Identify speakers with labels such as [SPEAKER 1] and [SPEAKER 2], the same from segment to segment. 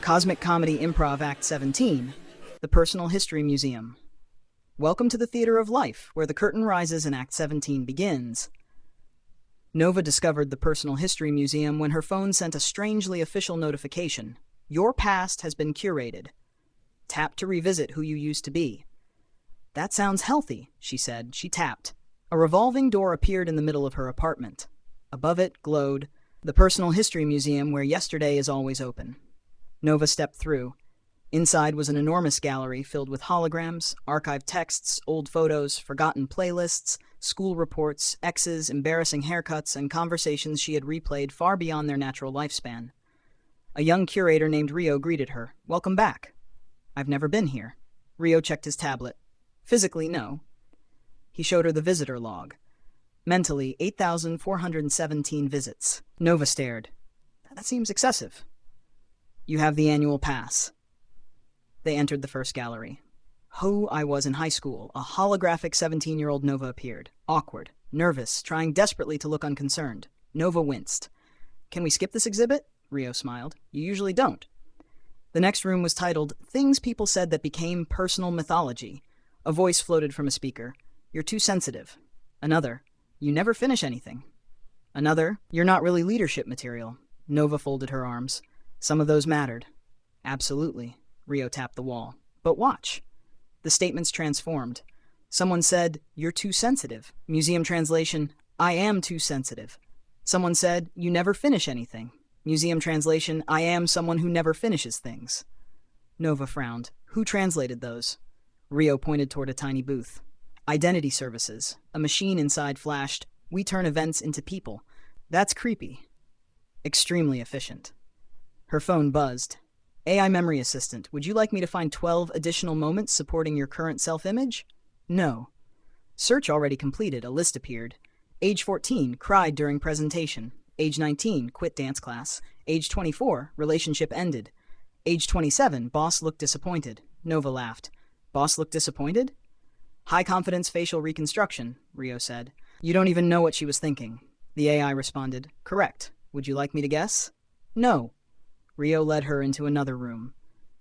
[SPEAKER 1] Cosmic Comedy Improv Act 17, The Personal History Museum. Welcome to the theater of life, where the curtain rises and Act 17 begins. Nova discovered the Personal History Museum when her phone sent a strangely official notification. Your past has been curated. Tap to revisit who you used to be. That sounds healthy, she said. She tapped. A revolving door appeared in the middle of her apartment. Above it glowed the Personal History Museum, where yesterday is always open. Nova stepped through. Inside was an enormous gallery filled with holograms, archived texts, old photos, forgotten playlists, school reports, exes, embarrassing haircuts, and conversations she had replayed far beyond their natural lifespan. A young curator named Rio greeted her. "Welcome back." "I've never been here." Rio checked his tablet. "Physically, no." He showed her the visitor log. Mentally, 8,417 visits. Nova stared. "That seems excessive." "You have the annual pass." They entered the first gallery. Who I was in high school, a holographic 17-year-old Nova appeared. Awkward, nervous, trying desperately to look unconcerned. Nova winced. "Can we skip this exhibit?" Rio smiled. "You usually don't." The next room was titled, Things People Said That Became Personal Mythology. A voice floated from a speaker. "You're too sensitive." Another, "You never finish anything." Another, "You're not really leadership material." Nova folded her arms. "Some of those mattered." "Absolutely." Rio tapped the wall. "But watch." The statements transformed. Someone said, "You're too sensitive." Museum translation, "I am too sensitive." Someone said, "You never finish anything." Museum translation, "I am someone who never finishes things." Nova frowned. Who translated those? Rio pointed toward a tiny booth. Identity services. A machine inside flashed, "We turn events into people." That's creepy. Extremely efficient. Her phone buzzed. "AI memory assistant, would you like me to find 12 additional moments supporting your current self-image?" "No." Search already completed. A list appeared. Age 14, cried during presentation. Age 19, quit dance class. Age 24, relationship ended. Age 27, boss looked disappointed. Nova laughed. "Boss looked disappointed?" "High confidence facial reconstruction," Rio said. "You don't even know what she was thinking." The AI responded, "Correct. Would you like me to guess?" "No." Rio led her into another room,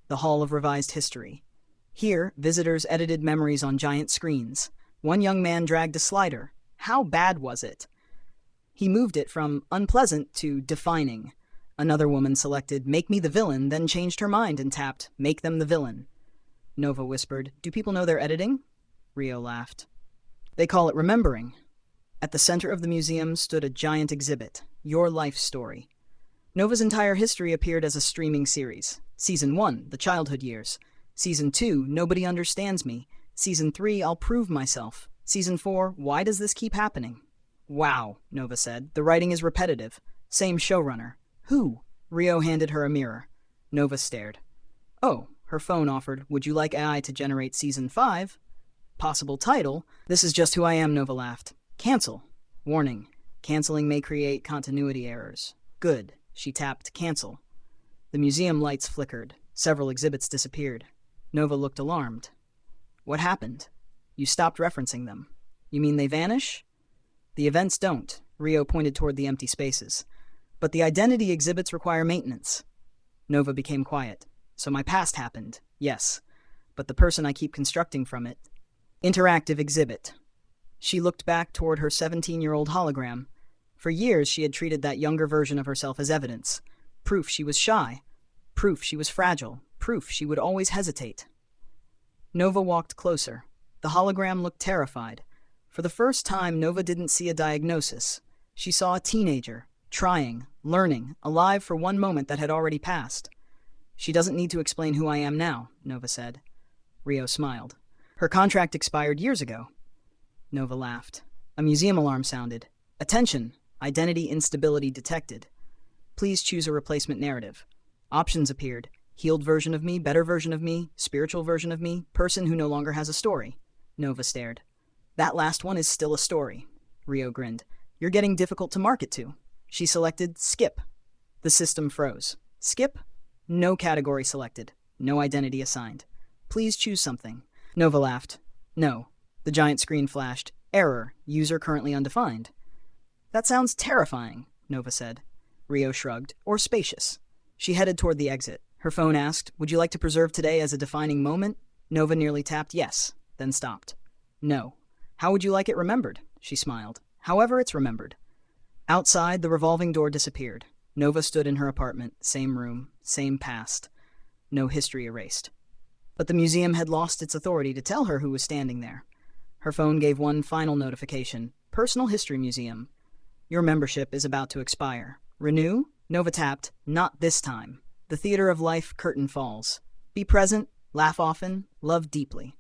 [SPEAKER 1] the Hall of Revised History. Here, visitors edited memories on giant screens. One young man dragged a slider. How bad was it? He moved it from unpleasant to defining. Another woman selected, "Make me the villain," then changed her mind and tapped, "Make them the villain." Nova whispered, "Do people know they're editing?" Rio laughed. "They call it remembering." At the center of the museum stood a giant exhibit, Your Life Story. Nova's entire history appeared as a streaming series. Season 1, The Childhood Years. Season 2, Nobody Understands Me. Season 3, I'll Prove Myself. Season 4, Why Does This Keep Happening? "Wow," Nova said. "The writing is repetitive. Same showrunner." "Who?" Rio handed her a mirror. Nova stared. "Oh," her phone offered, "would you like AI to generate Season 5? Possible title, This Is Just Who I Am," Nova laughed. "Cancel." Warning, canceling may create continuity errors. Good. She tapped cancel. The museum lights flickered. Several exhibits disappeared. Nova looked alarmed. "What happened?" "You stopped referencing them." "You mean they vanish?" "The events don't." Rio pointed toward the empty spaces. "But the identity exhibits require maintenance." Nova became quiet. "So my past happened, yes. But the person I keep constructing from it." Interactive exhibit. She looked back toward her 17-year-old hologram. For years she had treated that younger version of herself as evidence. Proof she was shy. Proof she was fragile. Proof she would always hesitate. Nova walked closer. The hologram looked terrified. For the first time, Nova didn't see a diagnosis. She saw a teenager, trying, learning, alive for one moment that had already passed. "She doesn't need to explain who I am now," Nova said. Rio smiled. "Her contract expired years ago." Nova laughed. A museum alarm sounded. "Attention! Identity instability detected. Please choose a replacement narrative." Options appeared. Healed version of me, better version of me, spiritual version of me, person who no longer has a story. Nova stared. "That last one is still a story." Rio grinned. "You're getting difficult to market to." She selected skip. The system froze. Skip? No category selected. No identity assigned. "Please choose something." Nova laughed. "No." The giant screen flashed. "Error. User currently undefined." "That sounds terrifying," Nova said. Rio shrugged. "Or spacious." She headed toward the exit. Her phone asked, "Would you like to preserve today as a defining moment?" Nova nearly tapped yes, then stopped. "No. How would you like it remembered?" She smiled. "However it's remembered." Outside, the revolving door disappeared. Nova stood in her apartment, same room, same past. No history erased. But the museum had lost its authority to tell her who was standing there. Her phone gave one final notification. "Personal History Museum. Your membership is about to expire. Renew?" Nova tapped. "Not this time. The theater of life curtain falls. Be present, laugh often, love deeply."